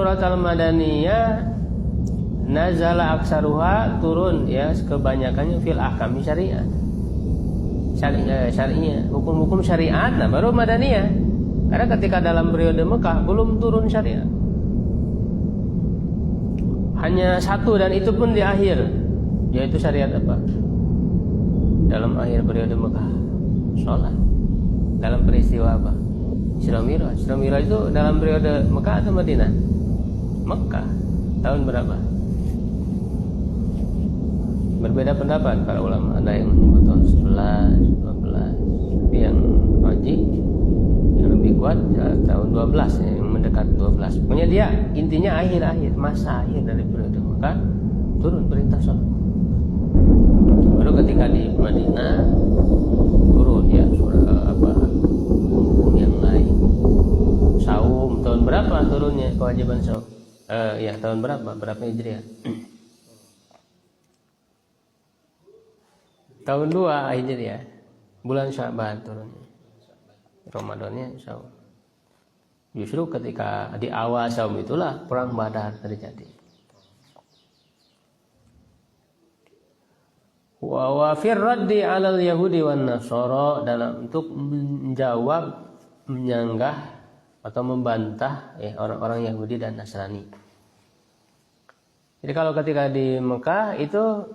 Surat Al-Madaniyah nazala aksaruha, turun ya kebanyakannya fil ahkam syariat. Syari'nya, hukum-hukum syariat. Nah, baru Madaniyah. Karena ketika dalam periode Mekah belum turun syariat. Hanya satu, dan itu pun di akhir, yaitu syariat apa? Dalam akhir periode Mekah, sholat. Dalam peristiwa apa? Isra Mi'raj. Isra Mi'raj itu dalam periode Mekah atau Madinah? Mekah. Tahun berapa? Berbeda pendapat para ulama. Ada yang menyebut tahun 11, 12. Tapi yang rajih, yang lebih kuat tahun 12 ya, yang mendekat 12. Pokoknya dia intinya akhir-akhir, masa akhir dari periode Mekah turun perintah sholat. Baru ketika di Madinah turun ya surah hukum yang lain. Saum tahun berapa turunnya kewajiban saum? Ya tahun berapa? Berapa Hijriah? Tahun 2 Hijriah. Bulan Sya'ban turunnya. Ramadannya saum. Justru ketika di awal saum itulah perang Badar terjadi. Wa fir raddi 'alal yahudi wan nasara, dalam untuk menjawab, menyanggah atau membantah ya orang-orang Yahudi dan Nasrani. Jadi kalau ketika di Mekah itu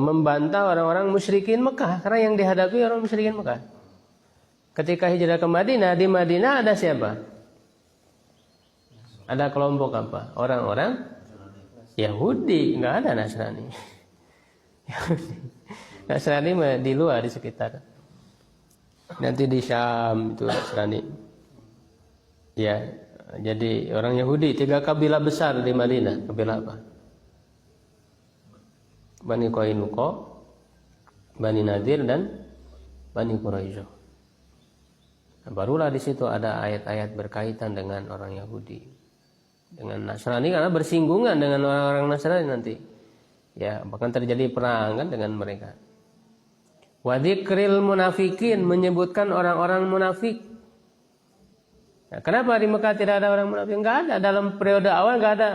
membantah orang-orang musyrikin Mekah, karena yang dihadapi orang musyrikin Mekah. Ketika hijrah ke Madinah, di Madinah ada siapa? Ada kelompok apa? Orang-orang Yahudi, nggak ada Nasrani. Nasrani di luar, di sekitar. Nanti di Syam itu Nasrani. Ya, jadi orang Yahudi, 3 kabilah besar di Madinah. Kabilah apa? Bani Qainuqa, Bani Nadir, dan Bani Quraisyah. Nah, barulah di situ ada ayat-ayat berkaitan dengan orang Yahudi, dengan Nasrani, karena bersinggungan dengan orang-orang Nasrani nanti. Ya, bahkan terjadi perang kan dengan mereka. Wa dzikril munafikin, menyebutkan orang-orang munafik. Nah, kenapa di Mekah tidak ada orang munafik? Enggak ada. Dalam periode awal enggak ada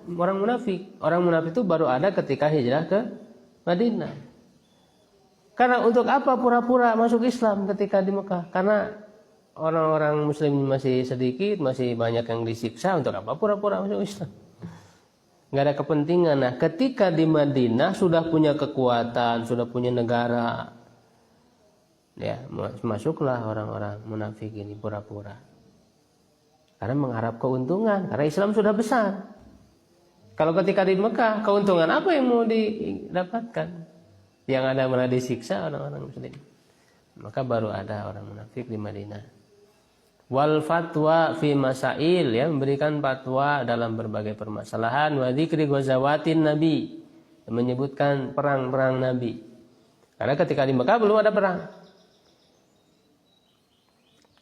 orang munafik. Orang munafik itu baru ada ketika hijrah ke Madinah. Karena untuk apa pura-pura masuk Islam ketika di Mekah? Karena orang-orang muslim masih sedikit, masih banyak yang disiksa. Untuk apa pura-pura masuk Islam? Enggak ada kepentingan. Nah, ketika di Madinah sudah punya kekuatan, sudah punya negara, ya masuklah orang-orang munafik ini pura-pura. Karena mengharap keuntungan, karena Islam sudah besar. Kalau ketika di Mekah, keuntungan apa yang mau didapatkan? Yang ada malah disiksa orang-orang muslim. Maka baru ada orang munafik di Madinah. Wal fatwa fi masail, ya, memberikan fatwa dalam berbagai permasalahan. Wa dzikri ghazawatin nabi, menyebutkan perang-perang nabi. Karena ketika di Mekah belum ada perang.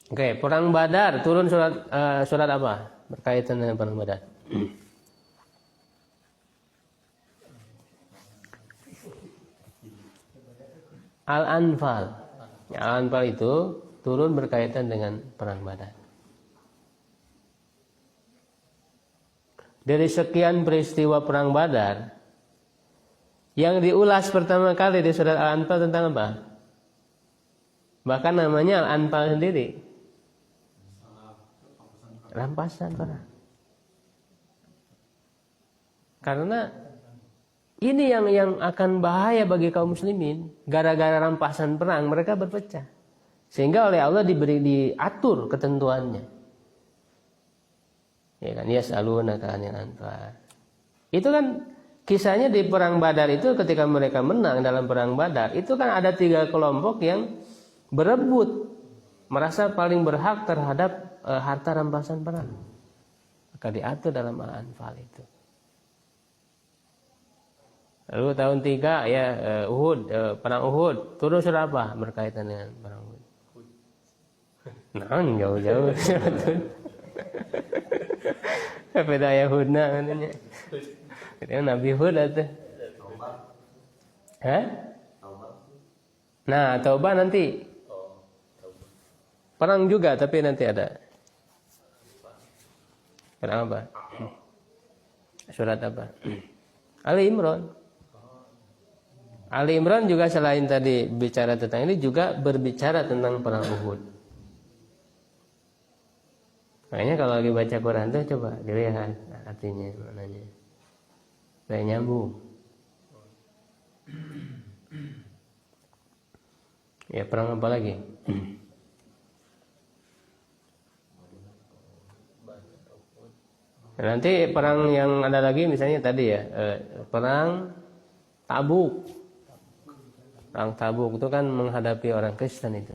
Oke, perang Badar turun surat apa berkaitan dengan perang Badar? Al-Anfal. Ya, Al-Anfal itu turun berkaitan dengan perang Badar. Dari sekian peristiwa perang Badar, yang diulas pertama kali di surat Al-Anfal tentang apa? Bahkan namanya Al-Anfal sendiri. Rampasan perang. Karena ini yang akan bahaya bagi kaum muslimin. Gara-gara rampasan perang mereka berpecah. Sehingga oleh Allah diatur ketentuannya. Ya kan, yas'alunaka 'anil anfal. Itu kan kisahnya di perang Badar itu, ketika mereka menang dalam perang Badar, itu kan ada 3 kelompok yang berebut, merasa paling berhak terhadap harta rampasan perang. Maka diatur dalam Al-Anfal itu. Lalu tahun 3 ya Uhud, perang Uhud, turun surah apa berkaitan dengan perang Uhud? Nah, jauh-jauh. Beda Yahudna katanya. Itu Nabi Hud atau? Hah? Nah, Taubah nanti. Perang juga tapi nanti ada. Perang apa? Surat apa? Ali Imran. Ali Imran juga selain tadi bicara tentang ini juga berbicara tentang perang Uhud. Makanya kalau lagi baca Quran tuh coba dilihat artinya maknanya. Supaya nyambung. Ya perang apa lagi? Nanti perang yang ada lagi misalnya tadi ya perang Tabuk. Perang Tabuk itu kan menghadapi orang Kristen itu.